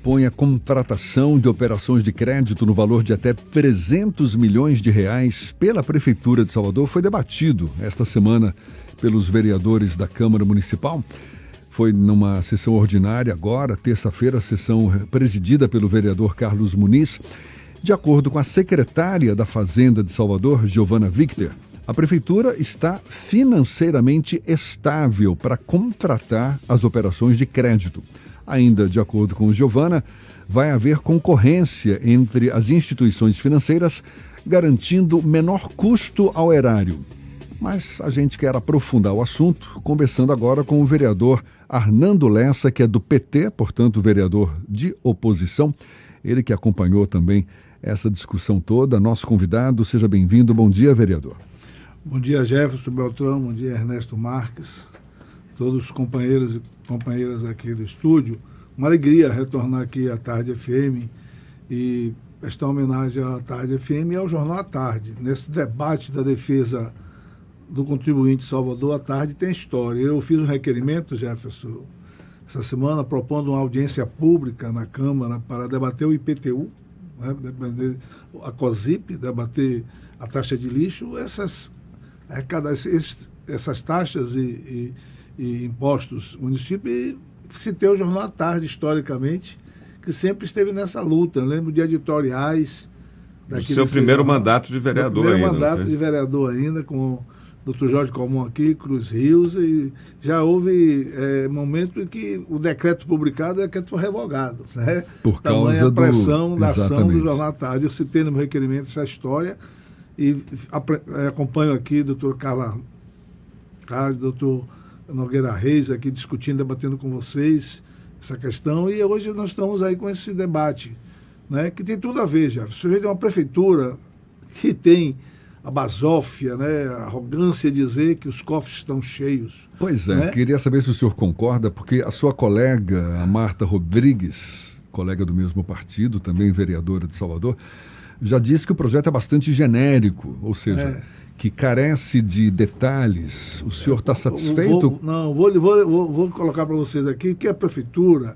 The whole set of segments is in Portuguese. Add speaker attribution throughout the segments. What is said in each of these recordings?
Speaker 1: Põe a contratação de operações de crédito no valor de até 300 milhões de reais pela Prefeitura de Salvador foi debatido esta semana pelos vereadores da Câmara Municipal. Foi numa sessão ordinária agora, terça-feira, sessão presidida pelo vereador Carlos Muniz. De acordo com a secretária da Fazenda de Salvador, Giovana Victor, a Prefeitura está financeiramente estável para contratar as operações de crédito. Ainda de acordo com Giovana, vai haver concorrência entre as instituições financeiras, garantindo menor custo ao erário. Mas a gente quer aprofundar o assunto, conversando agora com o vereador Arnando Lessa, que é do PT, portanto, vereador de oposição. Ele que acompanhou também essa discussão toda. Nosso convidado, seja bem-vindo. Bom dia, vereador.
Speaker 2: Bom dia, Jefferson Beltrão. Bom dia, Ernesto Marques. Todos os companheiros e companheiras aqui do estúdio. Uma alegria retornar aqui à Tarde FM e prestar homenagem à Tarde FM e ao Jornal à Tarde. Nesse debate da defesa do contribuinte de Salvador, à tarde tem história. Eu fiz um requerimento, Jefferson, essa semana, propondo uma audiência pública na Câmara para debater o IPTU, né, debater a COSIP, debater a taxa de lixo, essas taxas e impostos do município, e citei o Jornal à Tarde, historicamente, que sempre esteve nessa luta. Eu lembro de editoriais.
Speaker 3: Do seu primeiro mandato de vereador ainda.
Speaker 2: Primeiro mandato de vereador ainda, com o Dr. Jorge Comum aqui, Cruz Rios, e já houve momento em que o decreto publicado, o decreto foi revogado, né?
Speaker 1: Por causa
Speaker 2: da pressão da
Speaker 1: Exatamente.
Speaker 2: Ação do Jornal à Tarde. Eu citei no meu requerimento essa história e acompanho aqui o doutor Carla, doutor Nogueira Reis aqui discutindo, debatendo com vocês essa questão, e hoje nós estamos aí com esse debate, né, que tem tudo a ver, já. O sujeito é uma prefeitura que tem a basófia, né, a arrogância de dizer que os cofres estão cheios.
Speaker 1: Pois é,
Speaker 2: né?
Speaker 1: Queria saber se o senhor concorda, porque a sua colega, a Marta Rodrigues, colega do mesmo partido, também vereadora de Salvador, já disse que o projeto é bastante genérico, ou seja, que carece de detalhes. O senhor está satisfeito?
Speaker 2: Vou colocar para vocês aqui que a prefeitura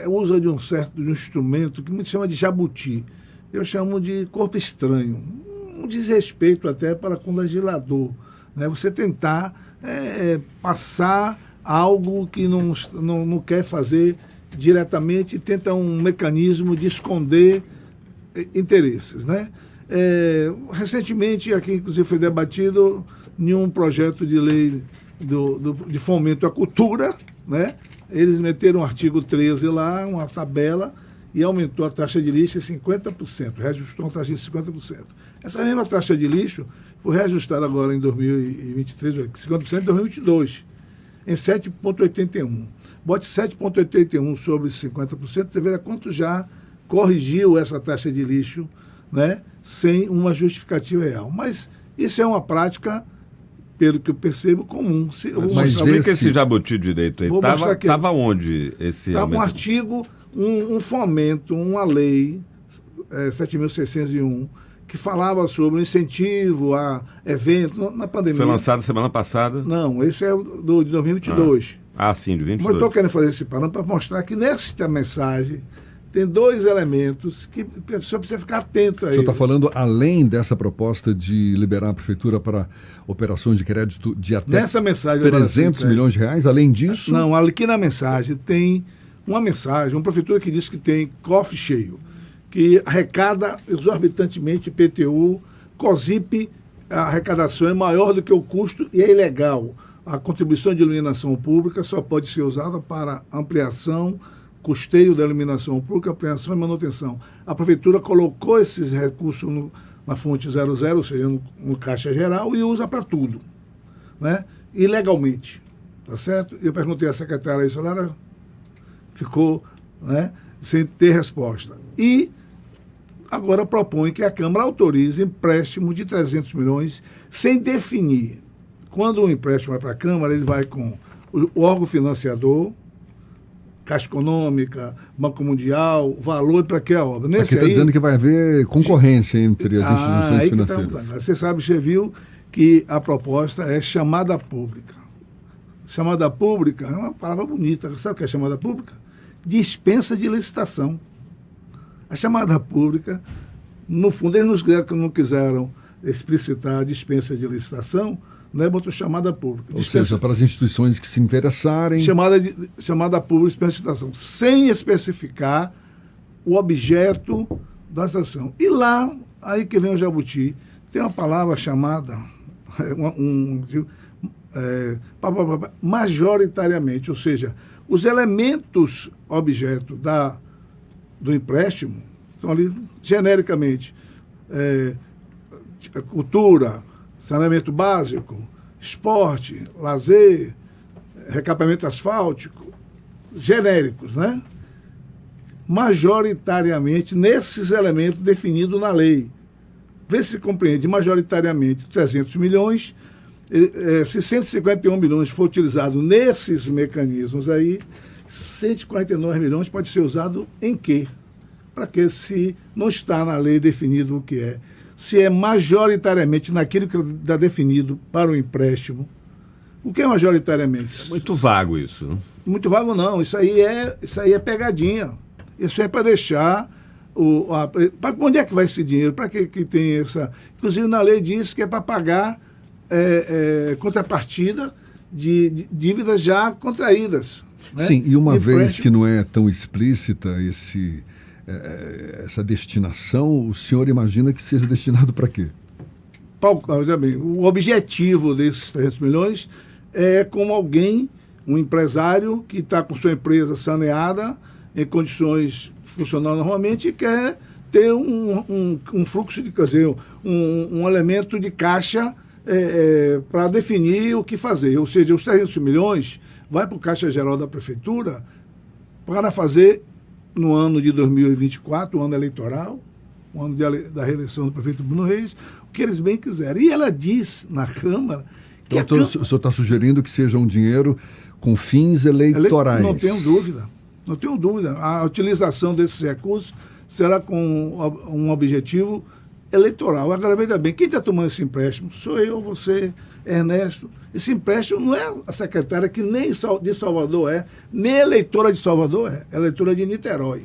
Speaker 2: usa de um instrumento que me chama de jabuti. Eu chamo de corpo estranho. Um desrespeito até para com o legislador. Né? Você tentar passar algo que não quer fazer diretamente e tenta um mecanismo de esconder interesses, né? Recentemente, aqui inclusive foi debatido em um projeto de lei de fomento à cultura, né? Eles meteram o artigo 13 lá, uma tabela, e aumentou a taxa de lixo em 50%, reajustou a taxa de 50%. Essa mesma taxa de lixo foi reajustada agora em 2023, 50% em 2022, em 7,81. Bote 7,81 sobre 50%, você vê quanto já corrigiu essa taxa de lixo, né, sem uma justificativa real. Mas isso é uma prática, pelo que eu percebo, comum.
Speaker 3: Mas esse jabuti de direito aí estava onde esse
Speaker 2: estava um artigo, um fomento, uma lei 7.601, que falava sobre o incentivo a eventos na pandemia.
Speaker 3: Foi lançado semana passada?
Speaker 2: Não, esse é de 2022.
Speaker 3: Sim, de 22.
Speaker 2: Mas eu estou querendo fazer esse parâmetro para mostrar que nesta mensagem tem dois elementos que a pessoa precisa ficar atento a ele.
Speaker 1: O senhor está falando além dessa proposta de liberar a prefeitura para operações de crédito de até
Speaker 2: Nessa mensagem,
Speaker 1: 300 milhões de reais? Além disso?
Speaker 2: Não, aqui na mensagem tem uma prefeitura que diz que tem cofre cheio, que arrecada exorbitantemente IPTU, COSIP, a arrecadação é maior do que o custo e é ilegal. A contribuição de iluminação pública só pode ser usada para ampliação, custeio da iluminação pública, ampliação e manutenção. A prefeitura colocou esses recursos na fonte 00, ou seja, no Caixa Geral, e usa para tudo, né? Ilegalmente, tá certo? Eu perguntei à secretária isso, ela ficou, né, sem ter resposta. E agora propõe que a Câmara autorize empréstimo de 300 milhões sem definir. Quando o empréstimo vai para a Câmara, ele vai com o órgão financiador, Caixa Econômica, Banco Mundial, valor para que a obra.
Speaker 1: Aqui está dizendo que vai haver concorrência entre as instituições financeiras.
Speaker 2: Você sabe, você viu que a proposta é chamada pública. Chamada pública é uma palavra bonita. Sabe o que é chamada pública? dispensa de licitação. A chamada pública, no fundo, eles não quiseram explicitar a dispensa de licitação, né, botou chamada pública.
Speaker 1: Ou seja, para as instituições que se interessarem.
Speaker 2: Chamada pública, dispensa de licitação, sem especificar o objeto da licitação. E lá, aí que vem o jabuti, tem uma palavra chamada majoritariamente, ou seja, os elementos objeto do empréstimo estão ali genericamente. Cultura, saneamento básico, esporte, lazer, recapeamento asfáltico, genéricos, né? Majoritariamente nesses elementos definidos na lei. Vê se compreende, majoritariamente 300 milhões, se 151 milhões for utilizado nesses mecanismos aí, 149 milhões pode ser usado em quê? Para que, se não está na lei definido o que é? Se é majoritariamente naquilo que está definido para o empréstimo. O que é majoritariamente?
Speaker 3: É muito vago isso. Né?
Speaker 2: Muito vago não, isso aí é pegadinha. Isso é para deixar... Para onde é que vai esse dinheiro? Para que tem essa... Inclusive, na lei diz que é para pagar contrapartida de dívidas já contraídas. Né?
Speaker 1: Sim, e uma vez que não é tão explícita essa destinação, o senhor imagina que seja destinado para quê?
Speaker 2: O objetivo desses 300 milhões é como um empresário que está com sua empresa saneada, em condições funcionando normalmente, e quer ter um fluxo de, quer dizer, um elemento de caixa para definir o que fazer. Ou seja, os 300 milhões vai para o Caixa Geral da Prefeitura para fazer, no ano de 2024, o ano eleitoral, o ano da reeleição do prefeito Bruno Reis, o que eles bem quiserem. E ela diz na Câmara... que
Speaker 1: o senhor está sugerindo que seja um dinheiro com fins eleitorais.
Speaker 2: Não tenho dúvida. Não tenho dúvida. A utilização desses recursos será com um objetivo eleitoral. Agora, veja bem, quem está tomando esse empréstimo? Sou eu, você, Ernesto. Esse empréstimo não é a secretária que nem de Salvador nem a eleitora de Salvador é eleitora de Niterói.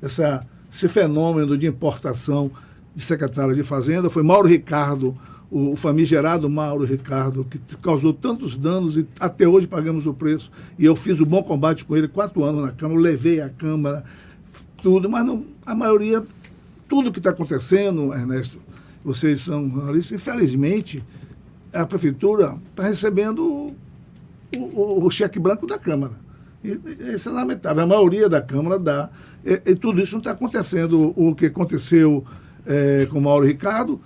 Speaker 2: Esse fenômeno de importação de secretário de Fazenda foi Mauro Ricardo, o famigerado Mauro Ricardo, que causou tantos danos e até hoje pagamos o preço. E eu fiz o bom combate com ele 4 anos na Câmara, levei a Câmara, tudo, mas não, a maioria, tudo que está acontecendo, Ernesto, vocês são jornalistas, infelizmente, a Prefeitura está recebendo o cheque branco da Câmara. Isso é lamentável. A maioria da Câmara dá. E tudo isso não está acontecendo. O que aconteceu com o Mauro Ricardo,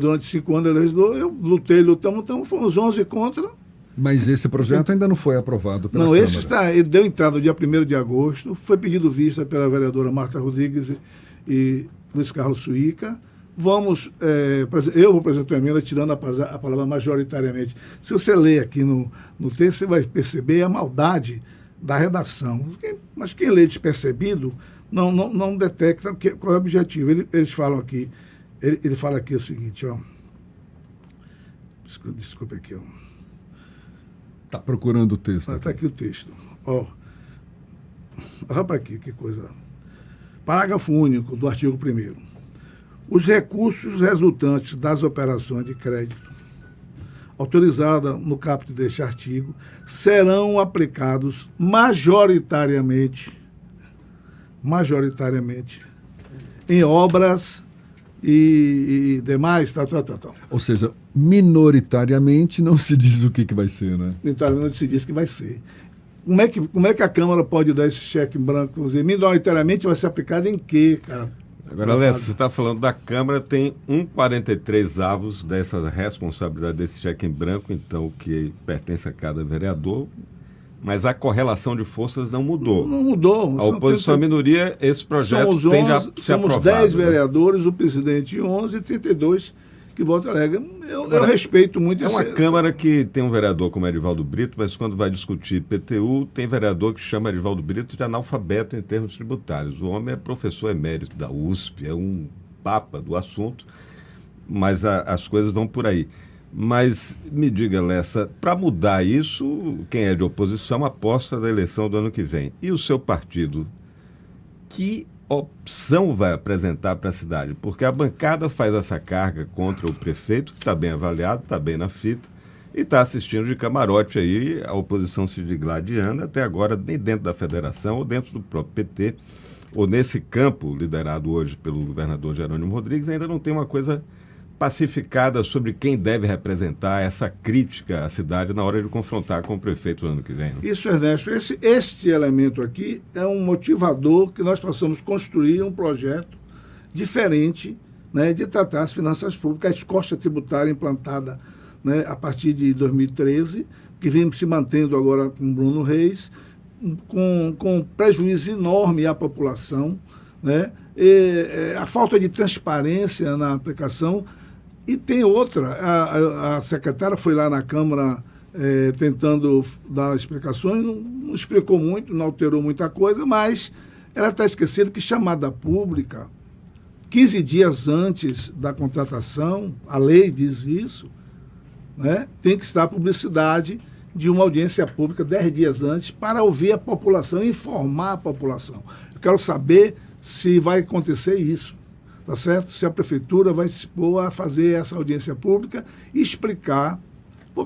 Speaker 2: durante 5 anos ele legislou, eu lutamos, fomos 11 contra.
Speaker 1: Mas esse projeto ainda não foi aprovado pela
Speaker 2: Câmara.
Speaker 1: Não,
Speaker 2: ele deu entrada no dia 1º de agosto, foi pedido vista pela vereadora Marta Rodrigues e Luiz Carlos Suíca. Eu vou apresentar uma emenda tirando a palavra majoritariamente. Se você ler aqui no texto, você vai perceber a maldade da redação. Mas quem lê despercebido não detecta qual é o objetivo. Eles falam aqui, ele fala aqui o seguinte, ó. Desculpa aqui, ó.
Speaker 1: Está procurando o texto.
Speaker 2: Está aqui o texto. Ó. Olha para aqui, que coisa. Parágrafo único do artigo 1º. Os recursos resultantes das operações de crédito autorizadas no caput deste artigo serão aplicados majoritariamente em obras e demais, tal.
Speaker 1: Ou seja, minoritariamente não se diz o que vai ser, né?
Speaker 2: Minoritariamente se diz que vai ser. Como é que a Câmara pode dar esse cheque em branco? Dizer, minoritariamente vai ser aplicado em quê, cara?
Speaker 3: Agora, Léo, você está falando da Câmara, tem 1,43 dessa responsabilidade desse cheque em branco, então, que pertence a cada vereador, mas a correlação de forças não mudou.
Speaker 2: Não mudou.
Speaker 3: A oposição à minoria, esse projeto tende a ser aprovado.
Speaker 2: Somos 10 vereadores, o presidente 11 e 32 que votam alegre. Eu respeito muito isso.
Speaker 3: É uma Câmara que tem um vereador como Erivaldo Brito, mas quando vai discutir PTU, tem vereador que chama Erivaldo Brito de analfabeto em termos tributários. O homem é professor emérito da USP, é um papa do assunto, mas as coisas vão por aí. Mas me diga, Lessa, para mudar isso, quem é de oposição aposta na eleição do ano que vem. E o seu partido, que opção vai apresentar para a cidade? Porque a bancada faz essa carga contra o prefeito, que está bem avaliado, está bem na fita, e está assistindo de camarote aí a oposição se digladiando, até agora nem dentro da federação ou dentro do próprio PT, ou nesse campo liderado hoje pelo governador Jerônimo Rodrigues, ainda não tem uma coisa pacificada sobre quem deve representar essa crítica à cidade na hora de confrontar com o prefeito no ano que vem. Não?
Speaker 2: Isso, Ernesto. Este elemento aqui é um motivador que nós possamos construir um projeto diferente, né, de tratar as finanças públicas, a escosta tributária implantada, né, a partir de 2013, que vem se mantendo agora com Bruno Reis, com prejuízo enorme à população, né, a falta de transparência na aplicação. E tem outra, a secretária foi lá na Câmara tentando dar explicações, não explicou muito, não alterou muita coisa, mas ela está esquecendo que chamada pública, 15 dias antes da contratação, a lei diz isso, né, tem que estar a publicidade de uma audiência pública 10 dias antes para ouvir a população, informar a população. Eu quero saber se vai acontecer isso. Tá certo? Se a prefeitura vai se expor a fazer essa audiência pública e explicar.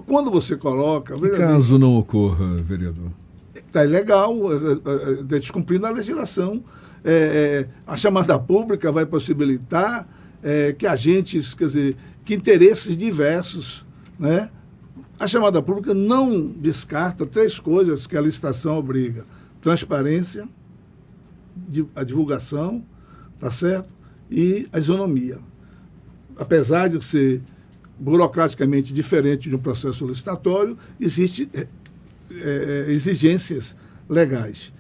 Speaker 2: Quando você coloca...
Speaker 1: E caso não ocorra, vereador?
Speaker 2: Está ilegal, está descumprindo a legislação. A chamada pública vai possibilitar que agentes, quer dizer, que interesses diversos, né? A chamada pública não descarta 3 coisas que a licitação obriga: transparência, a divulgação, tá certo? E a isonomia. Apesar de ser burocraticamente diferente de um processo licitatório, existem exigências legais.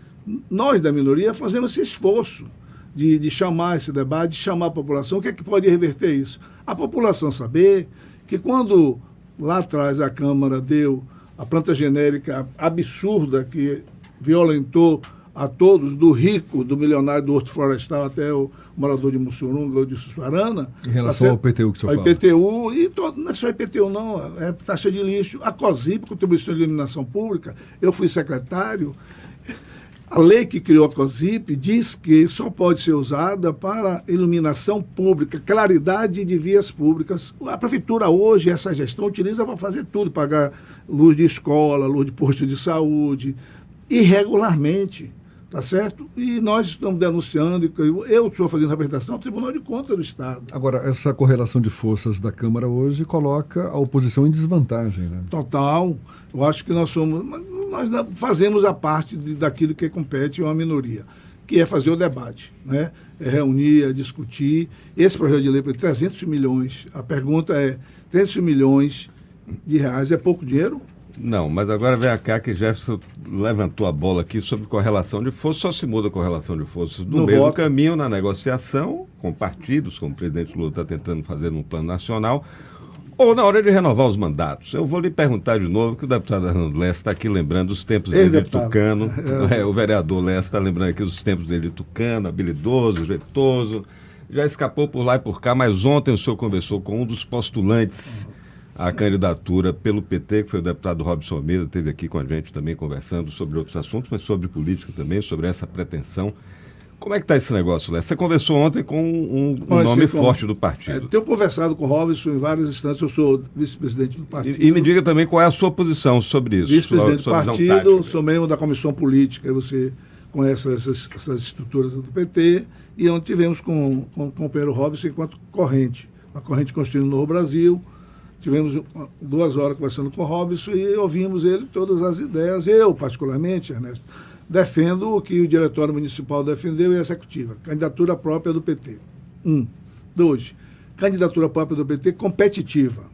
Speaker 2: Nós, da minoria, fazemos esse esforço de chamar esse debate, de chamar a população. O que é que pode reverter isso? A população saber que quando lá atrás a Câmara deu a planta genérica absurda que violentou a todos, do rico, do milionário do Horto Florestal até o morador de Mussurunga ou de Sussuarana.
Speaker 1: Em relação ao IPTU que o senhor fala.
Speaker 2: IPTU, e não é só IPTU não, é taxa de lixo. A COSIP, Contribuição de Iluminação Pública, eu fui secretário. A lei que criou a COSIP diz que só pode ser usada para iluminação pública, claridade de vias públicas. A prefeitura hoje, essa gestão, utiliza para fazer tudo, pagar luz de escola, luz de posto de saúde, irregularmente. Tá certo? E nós estamos denunciando, eu estou fazendo representação ao Tribunal de Contas do Estado.
Speaker 1: Agora, essa correlação de forças da Câmara hoje coloca a oposição em desvantagem, né?
Speaker 2: Total. Eu acho que nós fazemos a parte daquilo que compete a uma minoria, que é fazer o debate, né? É reunir, é discutir. Esse projeto de lei para 300 milhões, a pergunta é, 300 milhões de reais é pouco dinheiro?
Speaker 3: Não, mas agora vem cá que Jefferson levantou a bola aqui sobre correlação de forças. Só se muda a correlação de forças no meio do caminho, na negociação, com partidos, como o presidente Lula está tentando fazer no plano nacional, ou na hora de renovar os mandatos. Eu vou lhe perguntar de novo, que o deputado Arnaldo Lessa está aqui lembrando dos tempos dele de Tucano. O vereador Lessa está lembrando aqui dos tempos dele de Tucano, habilidoso, jeitoso. Já escapou por lá e por cá, mas ontem o senhor conversou com um dos postulantes a candidatura pelo PT, que foi o deputado Robson Almeida, esteve aqui com a gente também conversando sobre outros assuntos, mas sobre política também, sobre essa pretensão. Como é que está esse negócio, Léo? Você conversou ontem com um nome forte do partido.
Speaker 2: Tenho conversado com o Robson em várias instâncias, eu sou vice-presidente do partido.
Speaker 3: E me diga também qual é a sua posição sobre isso.
Speaker 2: Vice-presidente do partido, sou membro da comissão política, você conhece essas estruturas do PT, e onde tivemos com o companheiro Robson enquanto corrente, a corrente Construindo o Novo Brasil. Tivemos 2 horas conversando com o Robson e ouvimos ele todas as ideias. Eu, particularmente, Ernesto, defendo o que o Diretório Municipal defendeu e a Executiva. Candidatura própria do PT. 2. Candidatura própria do PT competitiva,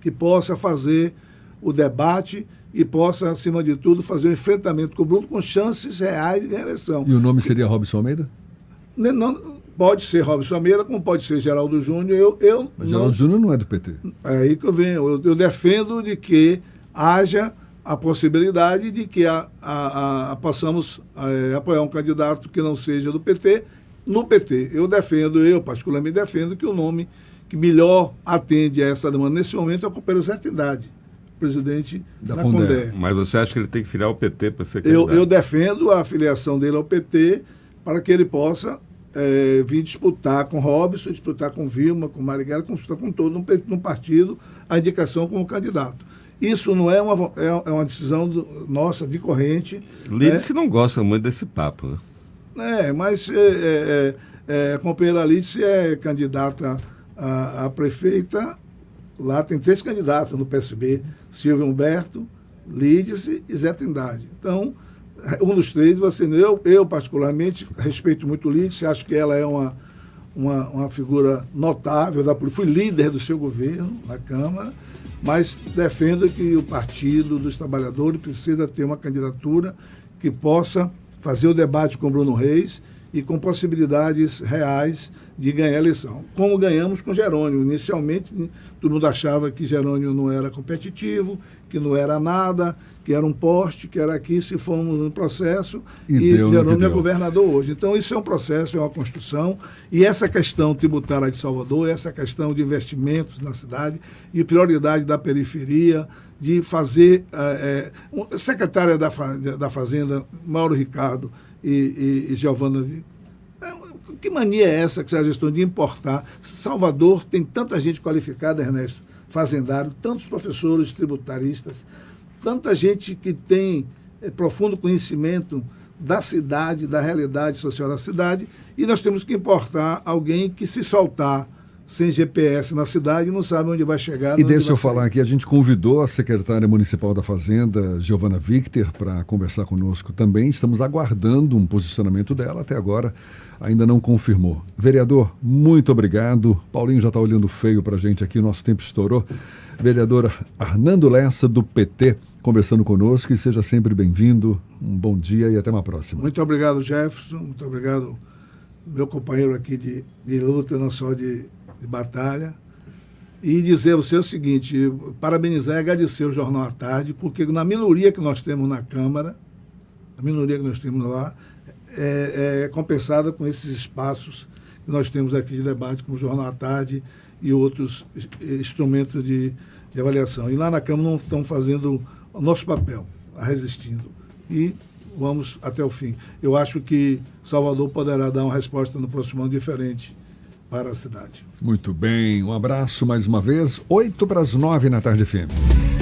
Speaker 2: que possa fazer o debate e possa, acima de tudo, fazer um enfrentamento com o Bruno com chances reais de reeleição.
Speaker 1: E o nome seria Robson Almeida?
Speaker 2: Não, pode ser Robson Almeida, como pode ser Geraldo Júnior.
Speaker 1: Mas Geraldo Júnior não é do PT.
Speaker 2: É aí que eu venho. Eu defendo de que haja a possibilidade de que possamos apoiar um candidato que não seja do PT no PT. Eu particularmente defendo que o nome que melhor atende a essa demanda nesse momento é o companheiro Zé Trindade, presidente da Condé.
Speaker 3: Mas você acha que ele tem que filiar o PT para ser candidato?
Speaker 2: Eu defendo a filiação dele ao PT para que ele possa vir disputar com Robson, disputar com Vilma, com Marighella, disputar com todo no partido a indicação como candidato. Isso não é uma decisão nossa, de corrente.
Speaker 3: Lídice não gosta muito desse papo, né?
Speaker 2: Mas a companheira Alice é candidata a prefeita. Lá tem 3 candidatos no PSB: Silvio Humberto, Lídice e Zé Trindade. Então, um dos 3, eu particularmente respeito muito Lídice, acho que ela é uma figura notável da política. Fui líder do seu governo na Câmara, mas defendo que o Partido dos Trabalhadores precisa ter uma candidatura que possa fazer o debate com Bruno Reis e com possibilidades reais de ganhar a eleição. Como ganhamos com Jerônimo. Inicialmente, todo mundo achava que Jerônimo não era competitivo, que não era nada, que era um poste, que era aqui, se fomos no processo, e Jerônimo é governador hoje. Então, isso é um processo, é uma construção, e essa questão tributária de Salvador, essa questão de investimentos na cidade, e prioridade da periferia, de fazer... secretária da Fazenda, Mauro Ricardo e Giovana Vico, que mania é essa que é a gestão de importar? Salvador tem tanta gente qualificada, Ernesto, fazendário, tantos professores tributaristas, tanta gente que tem profundo conhecimento da cidade, da realidade social da cidade, e nós temos que importar alguém que, se soltar sem GPS na cidade, não sabe onde vai chegar.
Speaker 1: E deixa eu falar aqui, a gente convidou a secretária municipal da Fazenda, Giovana Victor, para conversar conosco também. Estamos aguardando um posicionamento dela, até agora ainda não confirmou. Vereador, muito obrigado. Paulinho já está olhando feio para a gente aqui, nosso tempo estourou. Vereador Arnando Lessa, do PT, conversando conosco, e seja sempre bem-vindo. Um bom dia e até uma próxima.
Speaker 2: Muito obrigado, Jefferson. Muito obrigado, meu companheiro aqui de luta, não só de batalha. E dizer a você o seguinte, parabenizar e agradecer o Jornal à Tarde, porque na minoria que nós temos na Câmara, a minoria que nós temos lá, é compensada com esses espaços que nós temos aqui de debate, como o Jornal à Tarde e outros instrumentos de avaliação. E lá na Câmara não estão fazendo o nosso papel, resistindo. E vamos até o fim. Eu acho que Salvador poderá dar uma resposta no próximo ano diferente para a cidade.
Speaker 1: Muito bem, um abraço mais uma vez, 8 para as 9 na Tarde FM.